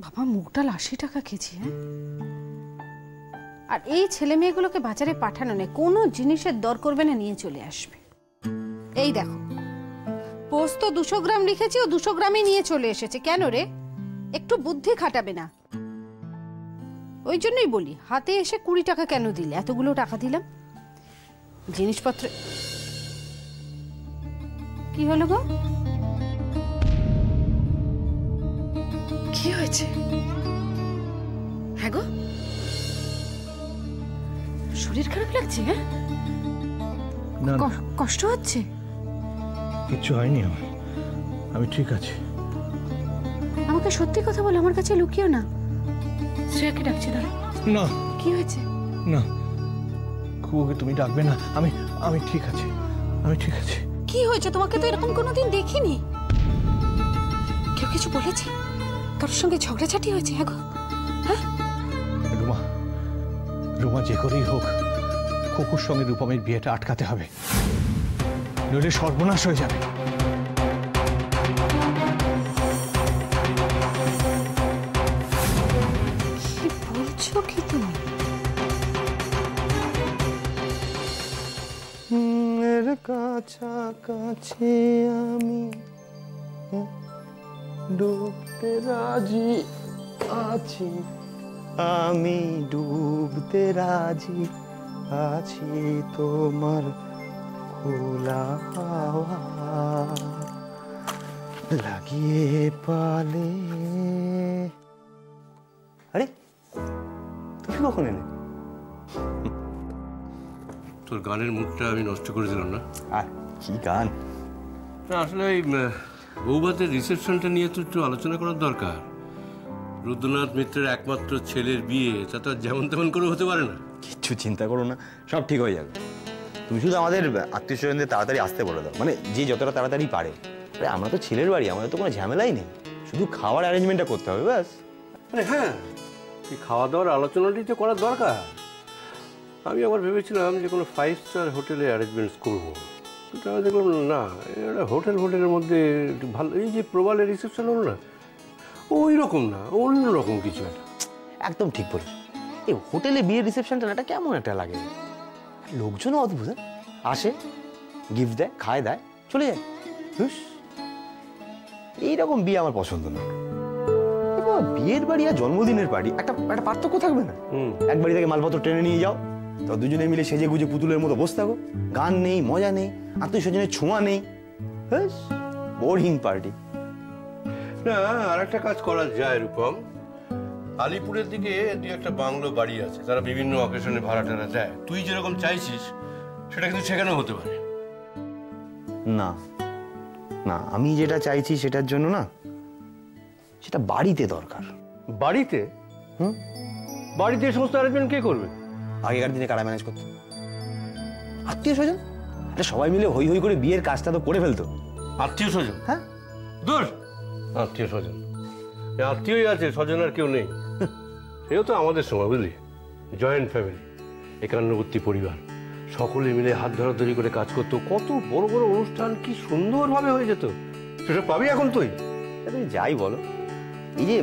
বাবা, মুগ ডাল 80 টাকা কেজি। হ্যাঁ, আর এই ছেলে মেয়েগুলোকে বাজারে পাঠানো নেই, কোনো জিনিসের দর করবে না, নিয়ে চলে আসবে। এই দেখো, পোস্ত 200 গ্রাম লিখেছি, ও 200 গ্রামই নিয়ে চলে এসেছে। কেন রে? একটু বুদ্ধি খাটাবে না? ওই জন্যই বলি, হাতে এসে 20 টাকা কেন দিলে? এতগুলো টাকা দিলাম জিনিসপত্র। কি হলো গো? কি হয়েছে? হ্যাঁ গো, শরীর খারাপ লাগছে? হ্যাঁ, কষ্ট হচ্ছে? কিছু হয়নি আমার, আমি ঠিক আছি। আমাকে সত্যি কথা বলো, আমার কাছে লুকিও না। শ্রেয়াকে ডাকছি দাঁড়া। না। কি হয়েছে? না, খুবই তুমি ডাকবে না। আমি ঠিক আছি, আমি ঠিক আছি। কি হয়েছে? তোমাকে তো এরকম কোনোদিন দেখিনি। কেউ কিছু বলেছে? কারোর সঙ্গে ঝগড়াঝাটি হয়েছে? হ্যাঁ গো। হ্যাঁ রুমা, রুমা যে করেই হোক খুকুর সঙ্গে রূপমের বিয়েটা আটকাতে হবে, নইলে সর্বনাশ হয়ে যাবে। কি বলছো কি তুমি? এর কাছাকাছি আমি ডুবতে রাজি আছি, আমি ডুবতে রাজি আছি তোমার খোলা হাওয়া লাগিয়ে পালে। আরে তুমি কখন এলে? তোর গানের মুডটা আমি নষ্ট করে দিলাম না? আর কি গান? না, আসলে ওই বৌভাতের রিসেপশনটা নিয়ে তো একটু আলোচনা করার দরকার। রুদ্রনাথ মিত্রের একমাত্র ছেলের বিয়ে, তা তো যেমন তেমন করে হতে পারে না। কিচ্ছু চিন্তা করো না, সব ঠিক হয়ে যাবে। তুমি শুধু আমাদের আত্মীয় স্বজনদের তাড়াতাড়ি আসতে বলে দাও, মানে যে যতটা তাড়াতাড়ি পারে। আমরা তো ছেলের বাড়ি, আমাদের তো কোনো ঝামেলাই নেই, শুধু খাওয়ার অ্যারেঞ্জমেন্টটা করতে হবে ব্যাস। আরে হ্যাঁ, এই খাওয়া দাওয়ার আলোচনাটি তো করার দরকার। আমি আবার ভেবেছিলাম যে কোনো 5 স্টার হোটেলে অ্যারেঞ্জমেন্টস করবো, কিন্তু আমি দেখলাম না, এটা হোটেলের মধ্যে ভালো। এই যে প্রবালের রিসেপশন হলো না, ওই রকম না, অন্য রকম কিছু একটা। একদম ঠিক বলেছ। এই হোটেলে বিয়ের রিসেপশনটা এটা কেমন একটা লাগে, লোকজনও অদ্ভুত। আসে, গিফট দেয়, খায় দায়, চলে যায়। এইরকম বিয়ে আমার পছন্দ না। বিয়ের বাড়ি আর জন্মদিনের বাড়ি একটা পার্থক্য থাকবে না? এক বাড়ি থেকে মালপত্র টেনে নিয়ে যাও, তো দুজনে মিলে সেজে গুজে পুতুলের মতো বসে থাকো, গান নেই, মজা নেই, আত্মীয় স্বজনের ছোঁয়া নেই, বোরিং পার্টি। না, আর একটা কাজ করা যায় রূপম। আলিপুরের দিকে 2-1টা বাংলো বাড়ি আছে, তারা বিভিন্ন অকেশনে ভাড়া টাড়া দেয়। তুই যেরকম চাইছিস সেটা কিন্তু সেখানেও হতে পারে। না না, আমি যেটা চাইছি সেটার জন্য না, সেটা বাড়িতে দরকার। বাড়িতে? বাড়িতে এই সমস্ত অ্যারেঞ্জমেন্ট কে করবে? আগেকার দিনে কারা ম্যানেজ করতো? আত্মীয় স্বজন। আরে সবাই মিলে হই হই করে বিয়ের কাজটা তো করে ফেলতো। আত্মীয় স্বজন? হ্যাঁ, দূর। আত্মীয় স্বজন, আত্মীয়ই আছে, স্বজন আর কেউ নেই। সেও তো আমাদের সময়, বুঝলি, জয়েন্ট ফ্যামিলি, 51 পরিবার, সকলে মিলে হাত ধরাধরি করে কাজ করতো, কত বড় বড় অনুষ্ঠান কি সুন্দরভাবে হয়ে যেত। সেটা পাবি এখন তুই? তুমি যাই বলো, এই যে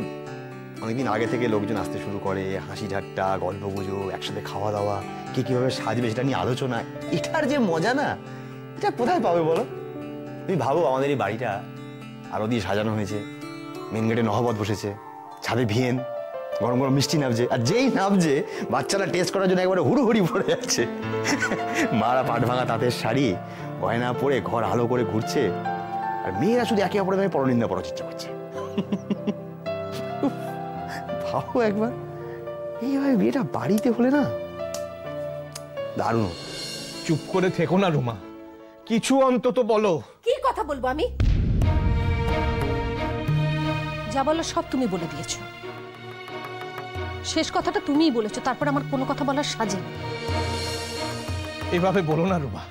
অনেকদিন আগে থেকে লোকজন আসতে শুরু করে, হাসি ঠাট্টা, গল্প গুজব, একসাথে খাওয়া দাওয়া, কে কিভাবে সাজবে সেটা নিয়ে আলোচনা, এটার যে মজা না, এটা কোথায় পাবে বলো? তুমি ভাবো, আমাদের এই বাড়িটা আলো দিয়ে সাজানো হয়েছে, মেন গেটে নহবত বসেছে, ছাদে ভিয়েন, গরম গরম মিষ্টি নামছে, আর যেই নামছে বাচ্চারা টেস্ট করার জন্য একবারে হুড়োহুড়ি পড়ে যাচ্ছে। মারা পাট ভাঙা তাঁতের শাড়ি গয়না পরে ঘর আলো করে ঘুরছে, আর মেয়েরা শুধু একে অপরের গায়ে পরনিন্দা করার চেষ্টা করছে। ভাবো একবার, এইভাবে বিয়েটা বাড়িতে হলে না, দারুণ। চুপ করে থেকো না রুমা, কিছু অন্তত বলো। কি কথা বলবো আমি? যা বলো সব তুমি বলে দিয়েছো, শেষ কথাটা তুমিই বলেছো, তারপর আমার কোনো কথা বলার সাজে না। এভাবে বলো না রুমা,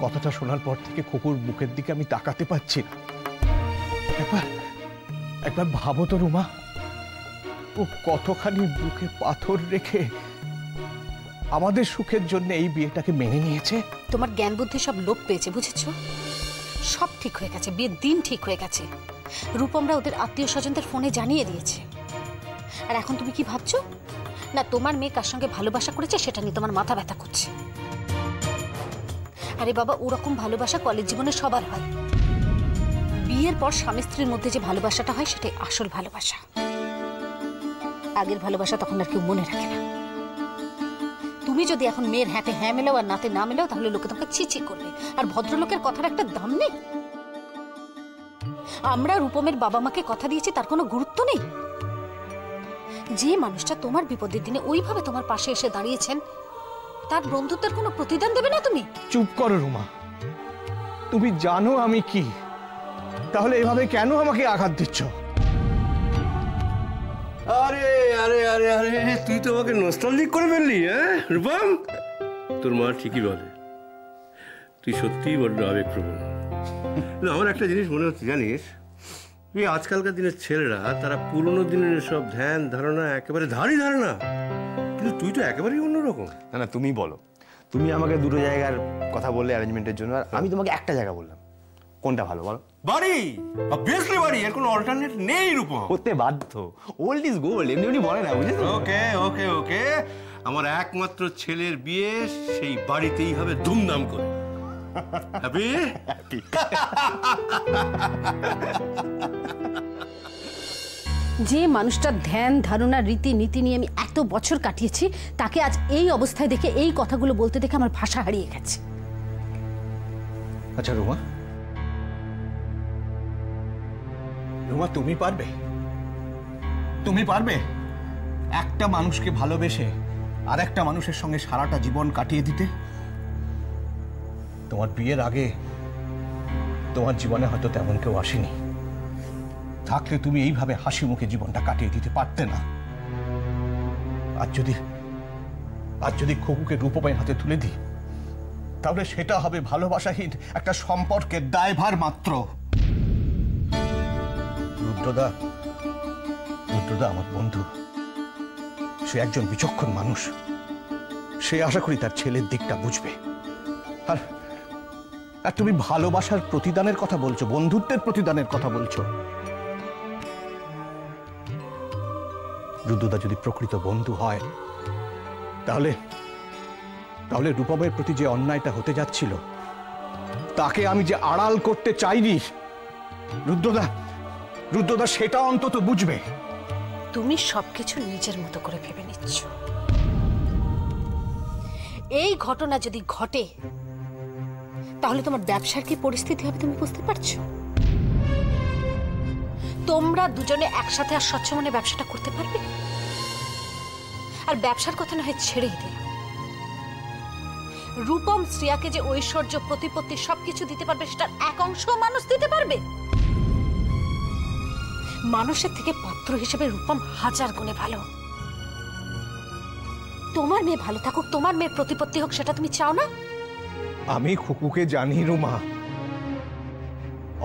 কথাটা শোনার পর থেকে খুকুর মুখের দিকে আমি তাকাতে পারছি না। একবার ভাবো তো রুমা, ও কতখানি বুকে পাথর রেখে আমাদের সুখের জন্য এই বিয়েটাকে মেনে নিয়েছে। তোমার জ্ঞান বুদ্ধি সব লোপ পেয়েছে, বুঝেছো? সব ঠিক হয়ে গেছে, বিয়ের দিন ঠিক হয়ে গেছে, রূপমরা ওদের আত্মীয় স্বজনদের ফোনে জানিয়ে দিয়েছে। আর এখন তুমি কি ভাবছো? না তোমার মেয়ে কার সঙ্গে ভালোবাসা করেছে সেটা নিয়ে তোমার মাথা ব্যথা করছে। আরে বাবা, ওরকম ভালোবাসা কলেজ জীবনে সবার হয়। বিয়ের পর স্বামী স্ত্রীর মধ্যে যে ভালোবাসাটা হয় সেটাই আসল ভালোবাসা। আগের ভালোবাসা তখন আর কেউ মনে রাখে না। তুমি যদি এখন মেয়ের হাতে হ্যাঁ মেলাও আর নাতে না মেলাও, তাহলে লোকে তোমাকে ছি করবে। আর ভদ্রলোকের কথার একটা দাম নেই। আমরা রূপমের বাবা মাকে কথা দিয়েছি, তার কোনো গুরুত্ব নেই। যে মানুষটা তোমার বিপদের দিনে ওইভাবে তোমার পাশে এসে দাঁড়িয়েছেন, তার বন্ধুত্বের কোনো প্রতিদান দেবে না তুমি? চুপ করো রুমা, তুমি জানো আমি কি, তাহলে এভাবে কেন আমাকে আঘাত দিচ্ছ? আরে আরে আরে আরে, তুই তো আমাকে নস্টালজিক করে ফেললি। হ্যাঁ রূপম, তোর মা ঠিকই বলে, তুই সত্যিই বড্ড আবেগপ্রবণ। না, আমার একটা জিনিস মনে হচ্ছে জানিস, এই আজকালকার দিনের ছেলেরা তারা পুরোনো দিনের সব ধ্যান ধারণা একেবারে ধারে না, কিন্তু তুই তো একেবারেই অন্যরকম। না না, তুমি বলো। তুমি আমাকে দুটো জায়গার কথা বললে অ্যারেঞ্জমেন্টের জন্য, আর আমি তোমাকে একটা জায়গা বললাম। কোনটা ভালো বলো? বাড়ি, অবভিয়াসলি বাড়ি, এর কোনো অল্টারনেট নেই রূপম। হতে বাধ্য, ওল্ড ইজ গোল্ড, এমনি এমনি বলে না, বুঝেছো? ওকে ওকে ওকে, আমার একমাত্র ছেলের বিয়ে সেই বাড়িতেই হবে ধুমধাম করে। হ্যাপি? যে মানুষটার ধ্যান ধারণা রীতি নীতি নিয়ে আমি এত বছর কাটিয়েছি, তাকে আজ এই অবস্থায় দেখে, এই কথাগুলো বলতে দেখে আমার ভাষা হারিয়ে গেছে। আচ্ছা রুমা, রুমা তুমি পারবে? তুমি পারবে একটা মানুষকে ভালোবেসে আর একটা মানুষের সঙ্গে সারাটা জীবন কাটিয়ে দিতে? তোমার বিয়ের আগে তোমার জীবনে হয়তো তেমন কেউ আসেনি, থাকলে তুমি এইভাবে হাসি মুখে জীবনটা কাটিয়ে দিতে পারতে না। আর যদি খোকুকে রূপমের হাতে তুলে দিই, তাহলে সেটা হবে ভালোবাসাহীন একটা সম্পর্কের দায়ভার মাত্র। রুদ্রদা আমার বন্ধু, সে একজন বিচক্ষণ মানুষ। সে আশা করি তার ছেলের দিকটা বুঝবে। আর তুমি ভালোবাসার প্রতিদানের কথা বলছো, বন্ধুত্বের প্রতিদানের কথা বলছো। রুদ্রদা যদি প্রকৃত বন্ধু হয়, তাহলে রূপমের প্রতি যে অন্যায়টা হতে যাচ্ছিল, তাকে আমি যে আড়াল করতে চাইনি, রুদ্রদা সেটা অন্তত বুঝবে। তুমি সবকিছু নিজের মতো করে ভেবে নিচ্ছ। এই ঘটনা যদি ঘটে, তাহলে তোমার ব্যবসার কি পরিস্থিতি হবে তুমি বুঝতে পারছো? তোমরা দুজনে একসাথে আর স্বচ্ছ মনে ব্যবসাটা করতে পারবে? আর ব্যবসার কথা না হয় ছেড়েই দিলাম, রূপম শ্রিয়াকে যে ঐশ্বর্য প্রতিপত্তি সবকিছু দিতে পারবে, সেটার এক অংশ মানুষ দিতে পারবে? মানুষের থেকে পাত্র হিসেবে রূপম হাজার গুণে ভালো। তোমার মেয়ে ভালো থাকুক, তোমার মেয়ের প্রতিপত্তি হোক, সেটা তুমি চাও না? আমি খুকুকে জানি রুমা,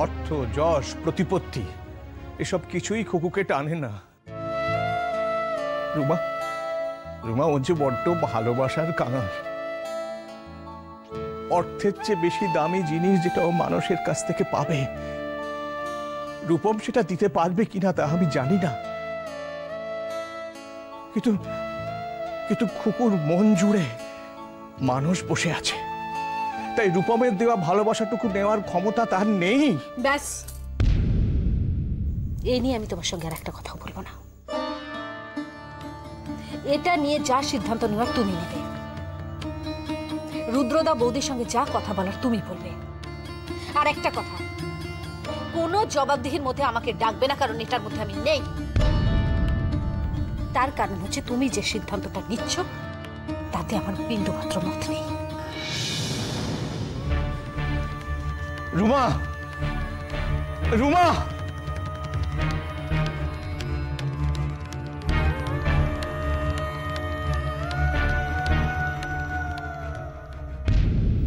অর্থ যশ প্রতিপত্তি এসব কিছুই খুকুকে টানে না। রুমা ও যে বড্ড ভালোবাসার কাঙাল। অর্থের চেয়ে বেশি দামি জিনিস যেটা ও মানুষের কাছ থেকে পাবে, রূপম সেটা দিতে পারবে কিনা তা আমি জানি না, কিন্তু খুকুর মন জুড়ে মানুষ বসে আছে, তাই রূপমের দেওয়া ভালোবাসাটুকু নেওয়ার ক্ষমতা তার নেই। ব্যাস, এই নিয়ে আমি তোমার সঙ্গে আর একটা কথা বলবো না। এটা নিয়ে যা সিদ্ধান্ত নেওয়ার তুমি নেবে, রুদ্রদা বৌদির সঙ্গে যা কথা বলার তুমি বলবে। আর একটা কথা, কোনো জবাবদিহির মধ্যে আমাকে ডাকবে না, কারণ এটার মধ্যে আমি নেই। তার কারণ হচ্ছে তুমি যে সিদ্ধান্তটা নিচ্ছ তাতে আমার বিন্দুমাত্র মত নেই। রুমা,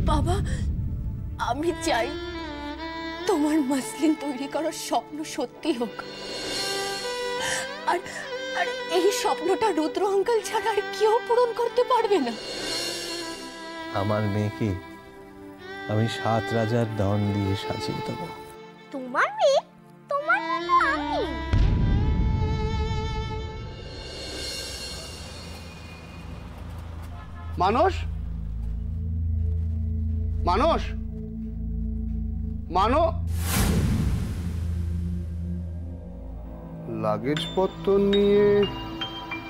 বাবা, আমি চাই তোমার মাসলিন তৈরি করার স্বপ্ন সত্যি হোক, আর এই স্বপ্নটা রুদ্র আঙ্কেল ছাড়া আর কেউ পূরণ করতে পারবে না। আমার মেয়েকে আমি 7 রাজার দন দিয়ে সাজিয়ে দেবো। তোমার মেয়ে? তোমার মানস, মানস, লাগেজপত্র নিয়ে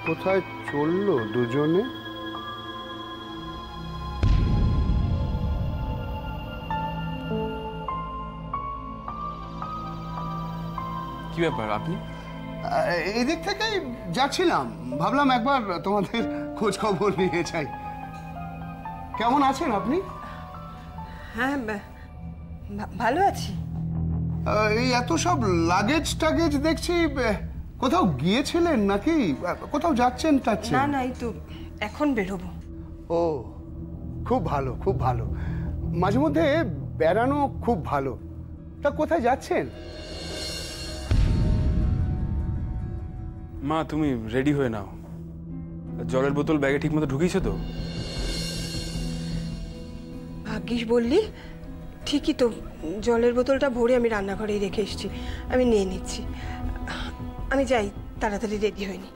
কোথায় চললো দুজনে? কি ব্যাপার আপনি? এই দিক থেকেই যাচ্ছিলাম, ভাবলাম একবার তোমাদের খোঁজ খবর নিয়ে যাই। কেমন আছেন আপনি? হ্যাঁ ভালো আছি। এই এত সব লাগেজ টাগেজ দেখছি, কোথাও গিয়েছিলেন নাকি? কোথাও যাচ্ছেন টাচ্ছেন? না না, এই তো এখন বেরোবো। ও, খুব ভালো, খুব ভালো। মাঝে মধ্যে বেড়ানো খুব ভালো। তা কোথায় যাচ্ছেন? মা, তুমি রেডি হয়ে নাও। জলের বোতল ব্যাগে ঠিক মতো ঢুকিয়েছো তো? ভাগ্যিস বললি। ঠিকই তো, জলের বোতলটা ভরে আমি রান্নাঘরেই রেখে এসেছি। আমি নিয়ে নিচ্ছি। আমি যাই, তাড়াতাড়ি রেডি হয়নি।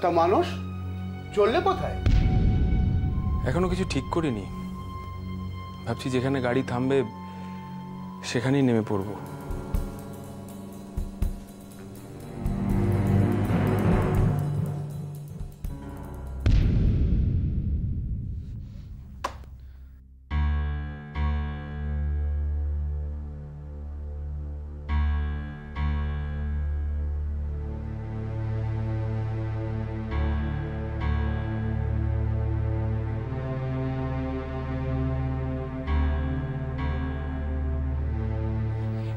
তা মানুষ চললে কোথায়? এখনো কিছু ঠিক করিনি। ভাবছি যেখানে গাড়ি থামবে সেখানেই নেমে পড়বো।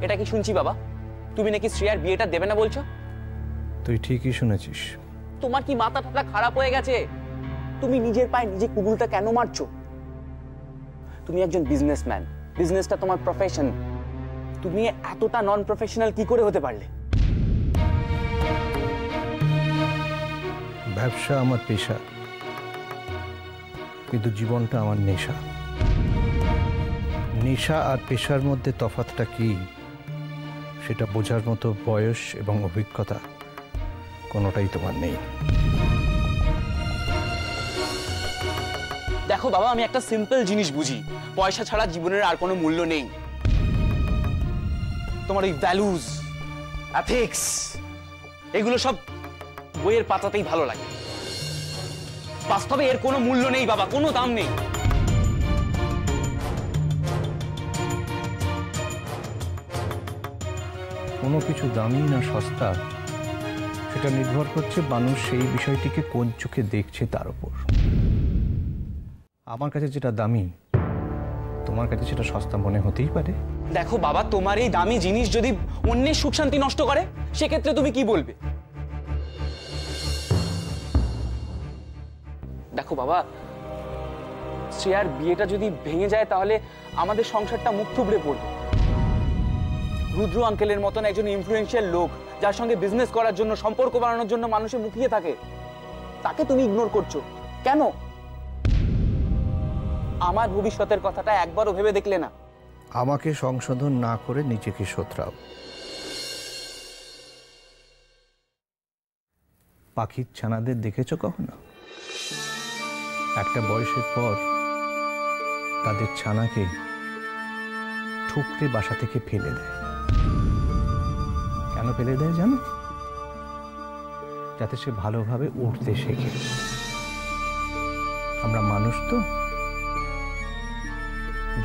এটা কি শুনছি বাবা? তুমি নাকি শ্রেয়ার বিয়েটা দেবে না বলছো? তুই ঠিকই শুনেছিস। তোমার কি মাথা টাথা খারাপ হয়ে গেছে? তুমি নিজের পায়ে নিজে কুবুলটা কেন মারছো? তুমি একজন বিজনেসম্যান, বিজনেসটা তোমার প্রফেশন। তুমি এতটা নন প্রফেশনাল কি করে হতে পারলে? ব্যবসা আমার পেশা, কিন্তু জীবনটা আমার নেশা। নেশা আর পেশার মধ্যে তফাৎটা কি সেটা বোঝার মতো বয়স এবং অভিজ্ঞতা কোনোটাই তোমার নেই। দেখো বাবা, আমি একটা সিম্পল জিনিস বুঝি, পয়সা ছাড়া জীবনের আর কোনো মূল্য নেই। তোমার এই ভ্যালুজ, এথিক্স, এগুলো সব বইয়ের পাতাতেই ভালো লাগে। বাস্তবে এর কোনো মূল্য নেই বাবা, কোনো দাম নেই। কোনো কিছু দামি না সস্তা সেটা নির্ভর করছে মানুষ সেই বিষয়টিকে কোন চোখে দেখছে তার উপর। আমার কাছে যেটা দামি তোমার কাছে সেটা সস্তা মনে হতেই পারে। দেখো বাবা, তোমার এই দামি জিনিস যদি অন্যের সুখ শান্তি নষ্ট করে সেক্ষেত্রে তুমি কি বলবে? দেখো বাবা, শ্রেয়ার বিয়েটা যদি ভেঙে যায় তাহলে আমাদের সংসারটা মুখ থুবড়ে পড়বে। রুদ্র আঙ্কেলের মতন একজন ইনফ্লুয়েন্সিয়াল লোক, যার সঙ্গে বিজনেস করার জন্য, সম্পর্ক বানানোর জন্য মানুষে মুখিয়ে থাকে, তাকে তুমি ইগনোর করছো কেন? আমার ভবিষ্যতের কথাটা একবারও ভেবে দেখলে না? আমাকে সংশোধন না করে নিজেকে শোধরাও। পাখির ছানাদের দেখেছো কখনো? একটা বয়সের পর তাদের ছানাকে ঠুকরে বাসা থেকে ফেলে দেয়। কেন ফেলে দেয় জানো? যাতে সে ভালোভাবে উঠতে শেখে। আমরা মানুষ তো,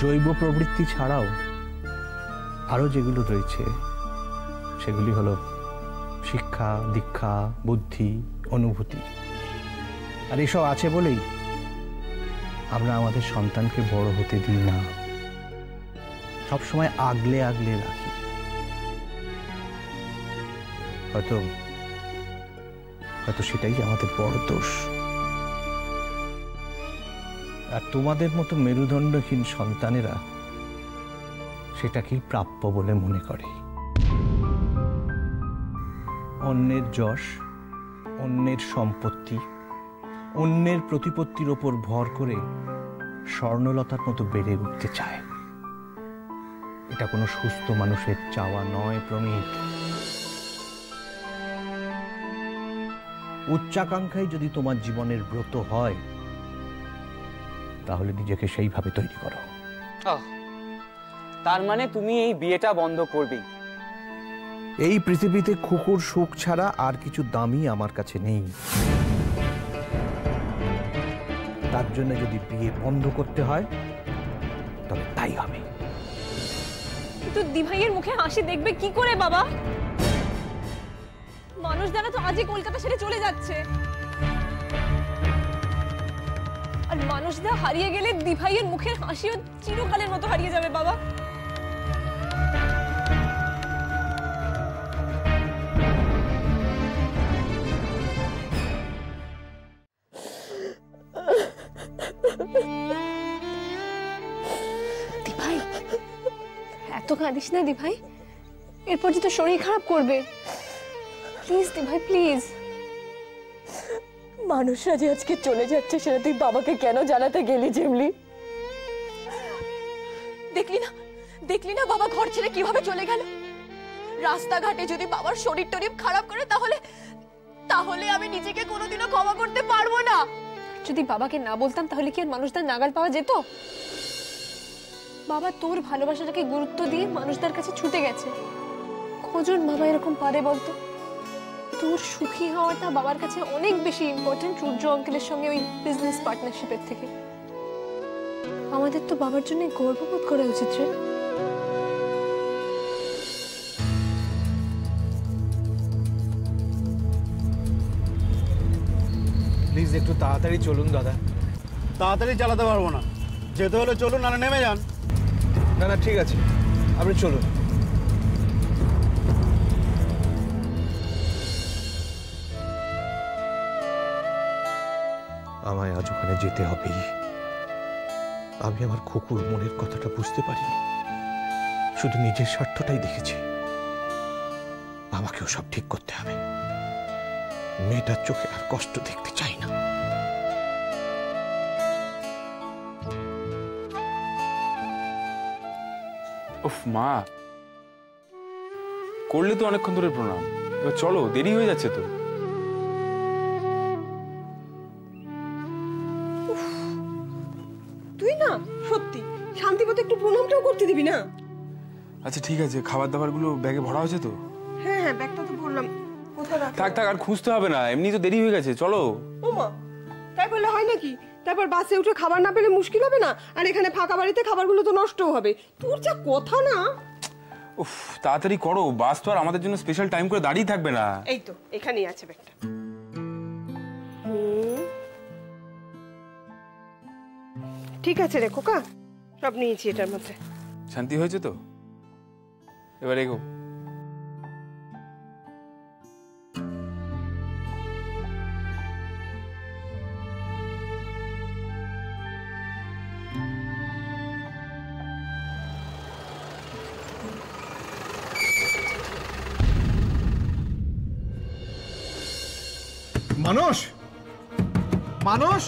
জৈব প্রবৃত্তি ছাড়াও আরো যেগুলো রয়েছে সেগুলি হলো শিক্ষা, দীক্ষা, বুদ্ধি, অনুভূতি। আর এসব আছে বলেই আমরা আমাদের সন্তানকে বড় হতে দিই না, সবসময় আগলে আগলে রাখি। হয়তো সেটাই আমাদের বড় দোষ। আর তোমাদের মতো মেরুদণ্ডহীন সন্তানেরা সেটাকেই প্রাপ্য বলে মনে করে। অন্যের যশ, অন্যের সম্পত্তি, অন্যের প্রতিপত্তির ওপর ভর করে স্বর্ণলতার মতো বেড়ে উঠতে চায়। এটা কোনো সুস্থ মানুষের চাওয়া নয় প্রমিত। উচ্চাকাঙ্ক্ষাই যদি তোমার জীবনের ব্রত হয় তাহলে নিজেকে সেইভাবে তৈরি করো। তার মানে তুমি এই বিয়েটা বন্ধ করবেই? এই পৃথিবীতে খুকুর সুখ ছাড়া আর কিছু দামি আমার কাছে নেই। তার জন্য যদি বিয়ে বন্ধ করতে হয় তবে তাই হবে। কিন্তু দিভাইয়ের মুখে হাসি দেখবে কি করে বাবা? মানুষ দ্বারা তো আজই কলকাতা ছেড়ে চলে যাচ্ছে, আর মানুষ দা হারিয়ে গেলে দিভাইয়ের মুখের হাসিও চিরকালের মতো হারিয়ে যাবে বাবা। দিভাই এত কাঁদিস না দিভাই, এরপর যে তোর শরীর খারাপ করবে। প্লিজ দিভাই প্লিজ। মানুষরা যে আজকে চলে যাচ্ছে সেটা তুই বাবাকে কেন জানাতে গেলি জেমলি? দেখলি না বাবা ঘর ছেড়ে কিভাবে চলে গেল। রাস্তাঘাটে যদি বাবার শরীর টরীর খারাপ করে তাহলে আমি নিজেকে কোনোদিনও ক্ষমা করতে পারবো না। যদি বাবাকে না বলতাম তাহলে কি আর মানুষদের নাগাল পাওয়া যেত? বাবা তোর ভালোবাসাটাকে গুরুত্ব দিয়ে মানুষদের কাছে ছুটে গেছে। কজন বাবা এরকম পারে বলতো? তোর সুখী হওয়াটা বাবার কাছে অনেক বেশি ইম্পর্টেন্ট রুদ্র আঙ্কেলের সঙ্গে ওই বিজনেস পার্টনারশিপের থেকে। আমাদের তো বাবার জন্য গর্ববোধ করা উচিত রে। প্লিজ একটু তাড়াতাড়ি চলুন দাদা। তাড়াতাড়ি চালাতে পারবো না, যেতে হলে চলুন, না নেমে যান। না না ঠিক আছে, আপনি চলুন। আমায় আজ ওখানে যেতে হবেই। আমি আমার খুকুর মনের কথাটা বুঝতে পারিনি, শুধু নিজের স্বার্থটাই দেখেছি। আমাকেও সব ঠিক করতে হবে। মেয়েটার চোখে আর কষ্ট দেখতে চাই না। উফ মা, করলে তো অনেকক্ষণ ধরে প্রণাম, এবার চলো, দেরি হয়ে যাচ্ছে তো। তুই না সত্যি শান্তিপথে একটু প্রণামটাও করতে দিবি না? আচ্ছা ঠিক আছে, খাবার দাবার গুলো ব্যাগে ভরা হয়েছে তো? হ্যাঁ হ্যাঁ, ব্যাগটা তো ভরলাম। কোথায় রাখলাম? থাক আর খুঁজতে হবে না, এমনি তো দেরি হয়ে গেছে, চলো। ও মা, তাই বললে হয় নাকি? তারপর বাসে উঠে খাবার না পেলে মুশকিল হবে না? আর এখানে ফাঁকা বাড়িতে খাবারগুলো তো নষ্টও হবে। তোর যা কথা না। উফ তাড়াতাড়ি করো, বাস তো আর আমাদের জন্য স্পেশাল টাইম করে দাঁড়িয়ে থাকবে না। এই তো এখানেই আছে ব্যাগটা। ঠিক আছে রে খোকা, সব নিয়েছি এটার মধ্যে। শান্তি হয়েছে তো? এবার এগো। মানুষ, মানুষ,